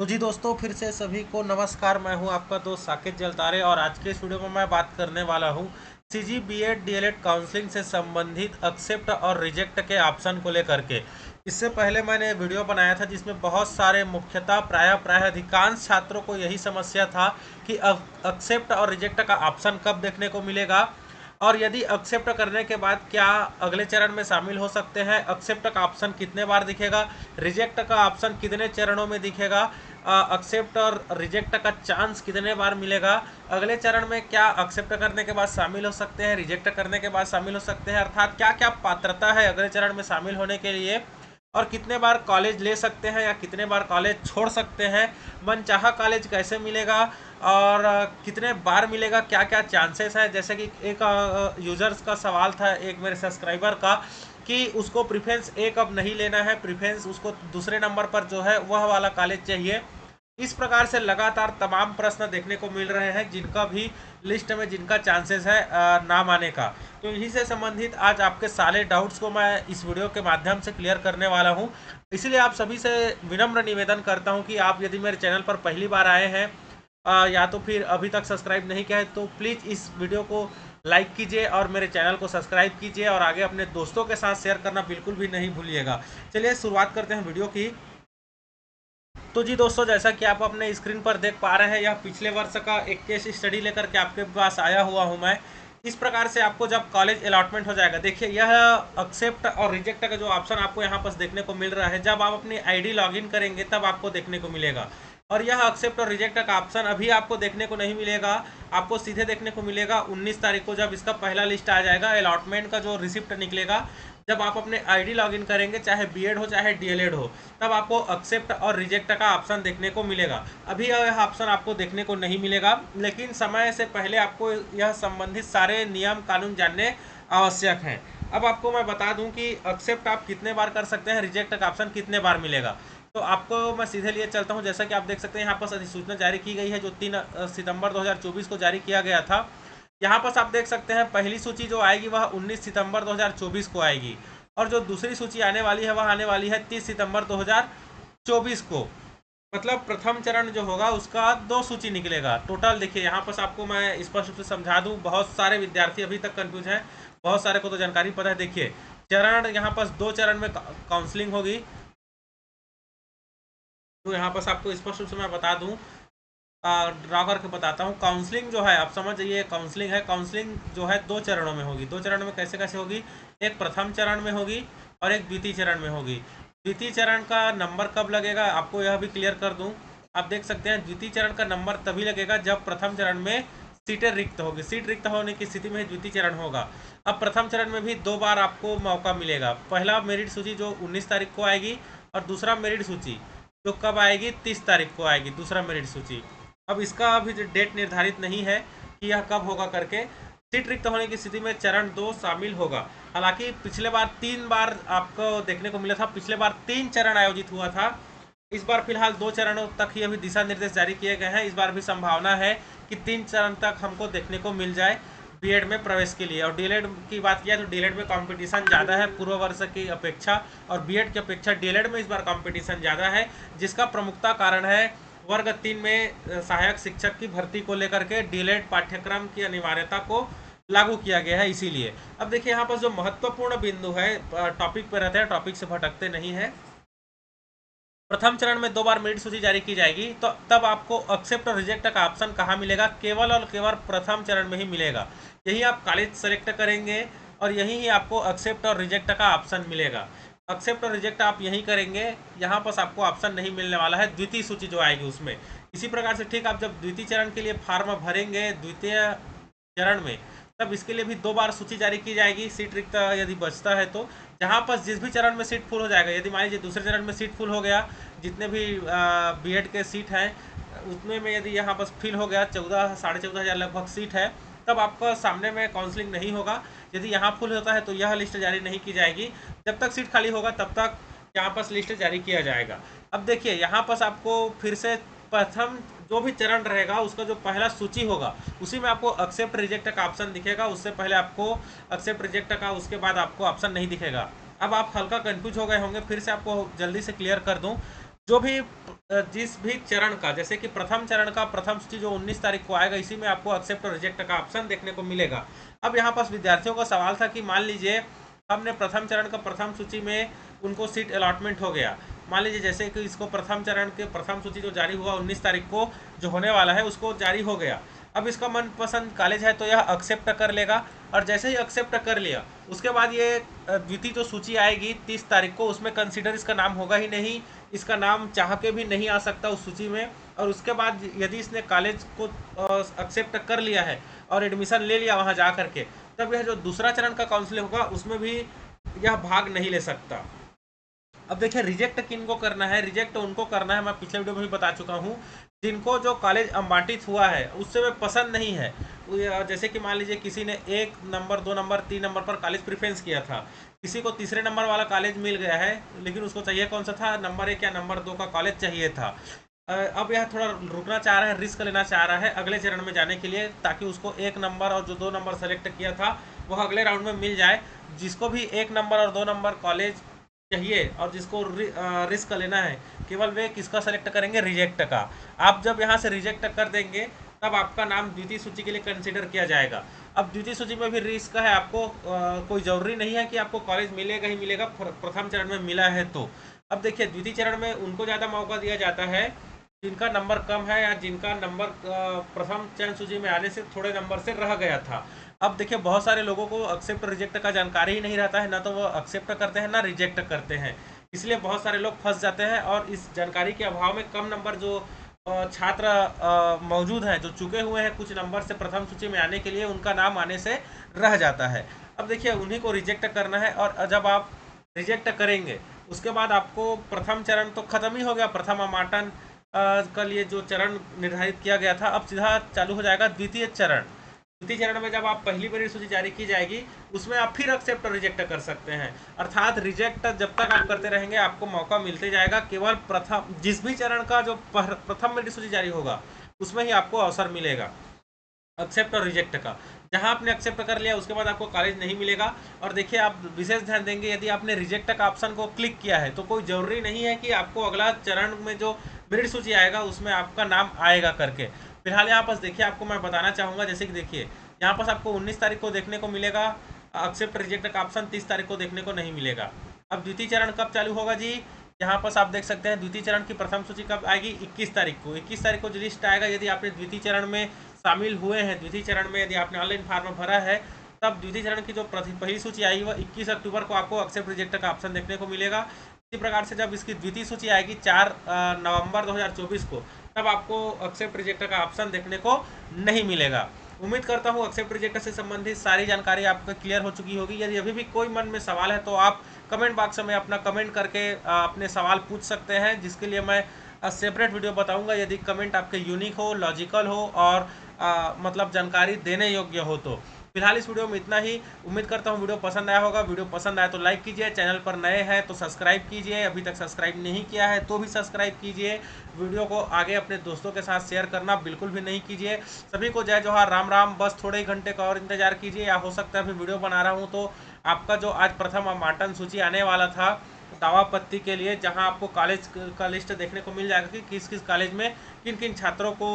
तो जी दोस्तों, फिर से सभी को नमस्कार। मैं हूं आपका दोस्त साकेत जलतारे और आज के इस वीडियो में मैं बात करने वाला हूं सीजी बीएड डीएलएड काउंसलिंग से संबंधित एक्सेप्ट और रिजेक्ट के ऑप्शन को लेकर के। इससे पहले मैंने वीडियो बनाया था जिसमें बहुत सारे मुख्यतः प्राय अधिकांश छात्रों को यही समस्या था कि एक्सेप्ट और रिजेक्ट का ऑप्शन कब देखने को मिलेगा और यदि एक्सेप्ट करने के बाद क्या अगले चरण में शामिल हो सकते हैं, एक्सेप्ट का ऑप्शन कितने बार दिखेगा, रिजेक्ट का ऑप्शन कितने चरणों में दिखेगा, एक्सेप्ट और रिजेक्ट का चांस कितने बार मिलेगा, अगले चरण में क्या एक्सेप्ट करने के बाद शामिल हो सकते हैं, रिजेक्ट करने के बाद शामिल हो सकते हैं, अर्थात क्या क्या पात्रता है अगले चरण में शामिल होने के लिए, और कितने बार कॉलेज ले सकते हैं या कितने बार कॉलेज छोड़ सकते हैं, मनचाहा कॉलेज कैसे मिलेगा और कितने बार मिलेगा, क्या क्या चांसेस है। जैसे कि एक यूजर्स का सवाल था, एक मेरे सब्सक्राइबर का, कि उसको प्रेफरेंस ए कब नहीं लेना है, प्रेफरेंस उसको दूसरे नंबर पर जो है वह वाला कॉलेज चाहिए। इस प्रकार से लगातार तमाम प्रश्न देखने को मिल रहे हैं जिनका भी लिस्ट में जिनका चांसेस है नाम आने का। तो इन्हीं से संबंधित आज आपके सारे डाउट्स को मैं इस वीडियो के माध्यम से क्लियर करने वाला हूं। इसलिए आप सभी से विनम्र निवेदन करता हूं कि आप यदि मेरे चैनल पर पहली बार आए हैं या तो फिर अभी तक सब्सक्राइब नहीं किया है तो प्लीज़ इस वीडियो को लाइक कीजिए और मेरे चैनल को सब्सक्राइब कीजिए और आगे अपने दोस्तों के साथ शेयर करना बिल्कुल भी नहीं भूलिएगा। चलिए शुरुआत करते हैं वीडियो की। तो जी दोस्तों, जैसा कि आप अपने स्क्रीन पर देख पा रहे हैं, यह पिछले वर्ष का एक केस स्टडी लेकर के आपके पास आया हुआ हूं मैं। इस प्रकार से आपको जब कॉलेज अलॉटमेंट हो जाएगा, देखिए यह एक्सेप्ट और रिजेक्ट का जो ऑप्शन आपको यहाँ पर देखने को मिल रहा है, जब आप अपनी आईडी लॉगिन करेंगे तब आपको देखने को मिलेगा। और यह एक्सेप्ट और रिजेक्ट का ऑप्शन अभी आपको देखने को नहीं मिलेगा, आपको सीधे देखने को मिलेगा 19 तारीख को, जब इसका पहला लिस्ट आ जाएगा, अलॉटमेंट का जो रिसिप्ट निकलेगा। जब आप अपने आईडी लॉगिन करेंगे, चाहे बीएड हो चाहे डीएलएड हो, तब आपको एक्सेप्ट और रिजेक्ट का ऑप्शन देखने को मिलेगा। अभी यह ऑप्शन आपको देखने को नहीं मिलेगा, लेकिन समय से पहले आपको यह संबंधित सारे नियम कानून जानने आवश्यक हैं। अब आपको मैं बता दूं कि एक्सेप्ट आप कितने बार कर सकते हैं, रिजेक्ट का ऑप्शन कितने बार मिलेगा। तो आपको मैं सीधे लिए चलता हूं। जैसा कि आप देख सकते हैं, यहाँ पर अधिसूचना जारी की गई है जो 3 सितंबर 2024 को जारी किया गया था। यहाँ पर आप देख सकते हैं पहली सूची जो आएगी वह 19 सितंबर 2024 को आएगी और जो दूसरी सूची आने वाली है वह आने वाली है 30 सितंबर 2024 को। मतलब प्रथम चरण जो होगा उसका 2 सूची निकलेगा टोटल। देखिए यहाँ पर आपको मैं स्पष्ट रूप से समझा दूं, बहुत सारे विद्यार्थी अभी तक कंफ्यूज हैं, बहुत सारे को तो जानकारी पता है। देखिए चरण यहाँ पर 2 चरण में काउंसलिंग होगी। तो यहाँ पर आपको स्पष्ट रूप से मैं बता दूं, ड्रा करके बताता हूँ। काउंसलिंग जो है आप समझ जाइए, काउंसलिंग है, काउंसलिंग जो है 2 चरणों में होगी। 2 चरणों में कैसे कैसे होगी, एक प्रथम चरण में होगी और एक द्वितीय चरण में होगी। द्वितीय चरण का नंबर कब लगेगा आपको यह भी क्लियर कर दूं। आप देख सकते हैं द्वितीय चरण का नंबर तभी लगेगा जब प्रथम चरण में सीटें रिक्त होगी। सीट रिक्त होने की स्थिति में द्वितीय चरण होगा। अब प्रथम चरण में भी 2 बार आपको मौका मिलेगा। पहला मेरिट सूची जो 19 तारीख को आएगी और दूसरा मेरिट सूची जो कब आएगी, 30 तारीख को आएगी दूसरा मेरिट सूची। अब इसका अभी डेट निर्धारित नहीं है कि यह कब होगा करके। सीट रिक्त होने की स्थिति में चरण 2 शामिल होगा। हालांकि पिछले बार 3 बार आपको देखने को मिला था, पिछले बार 3 चरण आयोजित हुआ था। इस बार फिलहाल 2 चरणों तक ही अभी दिशा निर्देश जारी किए गए हैं। इस बार भी संभावना है कि 3 चरण तक हमको देखने को मिल जाए बीएड में प्रवेश के लिए। और डीएलएड की बात किया तो डीएलएड में कंपटीशन ज़्यादा है पूर्व वर्ष की अपेक्षा, और बीएड की अपेक्षा डीएलएड में इस बार कंपटीशन ज़्यादा है, जिसका प्रमुखता कारण है वर्ग 3 में सहायक शिक्षक की भर्ती को लेकर के डीएलएड पाठ्यक्रम की अनिवार्यता को लागू किया गया है, इसीलिए। अब देखिए यहाँ पर जो महत्वपूर्ण बिंदु है, टॉपिक पे रहते हैं, टॉपिक से भटकते नहीं है। प्रथम चरण में 2 बार मेरिट सूची जारी की जाएगी, तो तब आपको एक्सेप्ट और रिजेक्ट का ऑप्शन कहाँ मिलेगा, केवल और केवल प्रथम चरण में ही मिलेगा। यही आप कॉलेज सेलेक्ट करेंगे और यही ही आपको एक्सेप्ट और रिजेक्ट का ऑप्शन मिलेगा। एक्सेप्ट और रिजेक्ट आप यही करेंगे, यहाँ पर आपको ऑप्शन नहीं मिलने वाला है द्वितीय सूची जो आएगी उसमें। इसी प्रकार से ठीक आप जब द्वितीय चरण के लिए फार्म भरेंगे द्वितीय चरण में, तब इसके लिए भी 2 बार सूची जारी की जाएगी सीट रिक्त यदि बचता है तो। जहाँ पर जिस भी चरण में सीट फुल हो जाएगा, यदि मान लीजिए दूसरे चरण में सीट फुल हो गया, जितने भी बीएड के सीट हैं उतने में यदि यहाँ पर फिल हो गया, 14 साढ़े 14 हज़ार लगभग सीट है, तब आपका सामने में काउंसलिंग नहीं होगा। यदि यहाँ फुल होता है तो यह लिस्ट जारी नहीं की जाएगी। जब तक सीट खाली होगा तब तक यहाँ पर लिस्ट जारी किया जाएगा। अब देखिए यहाँ पर आपको फिर से प्रथम जो भी चरण रहेगा उसका जो पहला सूची होगा उसी में आपको एक्सेप्ट रिजेक्ट का ऑप्शन दिखेगा। उससे पहले आपको एक्सेप्ट रिजेक्ट का, उसके बाद आपको ऑप्शन नहीं दिखेगा। अब आप हल्का कंफ्यूज हो गए होंगे, फिर से आपको जल्दी से क्लियर कर दूं। जो भी जिस भी चरण का, जैसे कि प्रथम चरण का प्रथम सूची जो 19 तारीख को आएगा, इसी में आपको एक्सेप्ट और रिजेक्ट का ऑप्शन देखने को मिलेगा। अब यहाँ पास विद्यार्थियों का सवाल था कि मान लीजिए हमने प्रथम चरण का प्रथम सूची में उनको सीट अलॉटमेंट हो गया। मान लीजिए जैसे कि इसको प्रथम चरण के प्रथम सूची जो जारी हुआ 19 तारीख को जो होने वाला है उसको जारी हो गया। अब इसका मनपसंद कॉलेज है तो यह एक्सेप्ट कर लेगा, और जैसे ही एक्सेप्ट कर लिया उसके बाद ये द्वितीय जो सूची आएगी 30 तारीख को, उसमें कंसीडर इसका नाम होगा ही नहीं, इसका नाम चाह के भी नहीं आ सकता उस सूची में। और उसके बाद यदि इसने कॉलेज को एक्सेप्ट कर लिया है और एडमिशन ले लिया वहाँ जा करके, तब यह जो दूसरा चरण का काउंसलिंग होगा उसमें भी यह भाग नहीं ले सकता। अब देखिए रिजेक्ट किन को करना है, रिजेक्ट उनको करना है, मैं पिछले वीडियो में भी बता चुका हूँ, जिनको जो कॉलेज आवंटित हुआ है उससे वे पसंद नहीं है। जैसे कि मान लीजिए किसी ने 1 नंबर 2 नंबर 3 नंबर पर कॉलेज प्रेफरेंस किया था, किसी को तीसरे नंबर वाला कॉलेज मिल गया है, लेकिन उसको चाहिए कौन सा था, नंबर 1 या नंबर 2 का कॉलेज चाहिए था। अब यह थोड़ा रुकना चाह रहा है, रिस्क लेना चाह रहा है अगले चरण में जाने के लिए, ताकि उसको 1 नंबर और जो 2 नंबर सेलेक्ट किया था वह अगले राउंड में मिल जाए। जिसको भी 1 नंबर और 2 नंबर कॉलेज चाहिए और जिसको रिस्क लेना है, केवल वे किसका सेलेक्ट करेंगे, रिजेक्ट का। आप जब यहाँ से रिजेक्ट कर देंगे तब आपका नाम द्वितीय सूची के लिए कंसिडर किया जाएगा। अब द्वितीय सूची में भी रिस्क है, आपको कोई ज़रूरी नहीं है कि आपको कॉलेज मिलेगा ही मिलेगा प्रथम चरण में मिला है तो। अब देखिए द्वितीय चरण में उनको ज़्यादा मौका दिया जाता है जिनका नंबर कम है या जिनका नंबर प्रथम चरण सूची में आने से थोड़े नंबर से रह गया था। अब देखिए बहुत सारे लोगों को एक्सेप्ट रिजेक्ट का जानकारी ही नहीं रहता है, ना तो वो एक्सेप्ट करते हैं ना रिजेक्ट करते हैं, इसलिए बहुत सारे लोग फंस जाते हैं। और इस जानकारी के अभाव में कम नंबर जो छात्र मौजूद हैं, जो चुके हुए हैं कुछ नंबर से प्रथम सूची में आने के लिए, उनका नाम आने से रह जाता है। अब देखिए उन्हीं को रिजेक्ट करना है, और जब आप रिजेक्ट करेंगे उसके बाद आपको प्रथम चरण तो खत्म ही हो गया, प्रथम आवंटन का लिए जो चरण निर्धारित किया गया था, अब सीधा चालू हो जाएगा द्वितीय चरण। द्वितीय चरण में जब आप पहली मेरिट सूची जारी की जाएगी उसमें आप फिर एक्सेप्ट और रिजेक्ट कर सकते हैं, अर्थात रिजेक्ट जब तक आप करते रहेंगे आपको मौका मिलते जाएगा। केवल प्रथम जिस भी चरण का जो प्रथम मेरिट सूची जारी होगा उसमें ही आपको अवसर मिलेगा एक्सेप्ट और रिजेक्ट का। जहां आपने एक्सेप्ट कर लिया उसके बाद आपको कॉलेज नहीं मिलेगा। और देखिए आप विशेष ध्यान देंगे, यदि आपने रिजेक्ट का ऑप्शन को क्लिक किया है तो कोई ज़रूरी नहीं है कि आपको अगला चरण में जो मेरिट सूची आएगा उसमें आपका नाम आएगा करके। फिलहाल यहाँ पास देखिए आपको मैं बताना चाहूँगा, जैसे कि देखिए यहाँ पास आपको 19 तारीख को देखने को मिलेगा एक्सेप्ट रिजेक्ट का ऑप्शन, 30 तारीख को देखने को नहीं मिलेगा। अब द्वितीय चरण कब चालू होगा जी, यहाँ पास आप देख सकते हैं द्वितीय चरण की प्रथम सूची कब आएगी, 21 तारीख को। 21 तारीख को जो लिस्ट आएगा, यदि आपने द्वितीय चरण में शामिल हुए हैं, द्वितीय चरण में यदि आपने ऑनलाइन फॉर्म भरा है, तब द्वितीय चरण की जो पहली सूची आई वह 21 अक्टूबर को आपको एक्सेप्ट रिजेक्ट का ऑप्शन देखने को मिलेगा। इसी प्रकार से जब इसकी द्वितीय सूची आएगी 4 नवंबर 2024 को, तब आपको एक्सेप्ट रिजेक्ट का ऑप्शन देखने को नहीं मिलेगा। उम्मीद करता हूँ एक्सेप्ट रिजेक्ट से संबंधित सारी जानकारी आपको क्लियर हो चुकी होगी। यदि अभी भी कोई मन में सवाल है तो आप कमेंट बॉक्स में अपना कमेंट करके अपने सवाल पूछ सकते हैं, जिसके लिए मैं सेपरेट वीडियो बताऊंगा। यदि कमेंट आपके यूनिक हो, लॉजिकल हो और मतलब जानकारी देने योग्य हो तो। फिलहाल इस वीडियो में इतना ही। उम्मीद करता हूँ वीडियो पसंद आया होगा। वीडियो पसंद आया तो लाइक कीजिए, चैनल पर नए हैं तो सब्सक्राइब कीजिए, अभी तक सब्सक्राइब नहीं किया है तो भी सब्सक्राइब कीजिए। वीडियो को आगे अपने दोस्तों के साथ शेयर करना बिल्कुल भी नहीं कीजिए। सभी को जय जोहार, राम राम। बस थोड़े ही घंटे का और इंतजार कीजिए, या हो सकता है अभी वीडियो बना रहा हूँ तो आपका जो आज प्रथम आवंटन सूची आने वाला था दावापत्ती के लिए, जहां आपको कॉलेज का लिस्ट देखने को मिल जाएगा कि किस किस कॉलेज में किन किन छात्रों को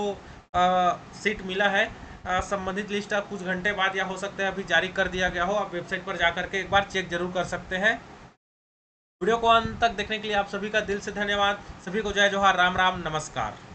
सीट मिला है। संबंधित लिस्ट आप कुछ घंटे बाद या हो सकता है अभी जारी कर दिया गया हो, आप वेबसाइट पर जा करके एक बार चेक जरूर कर सकते हैं। वीडियो को अंत तक देखने के लिए आप सभी का दिल से धन्यवाद। सभी को जय जोहार, राम राम, नमस्कार।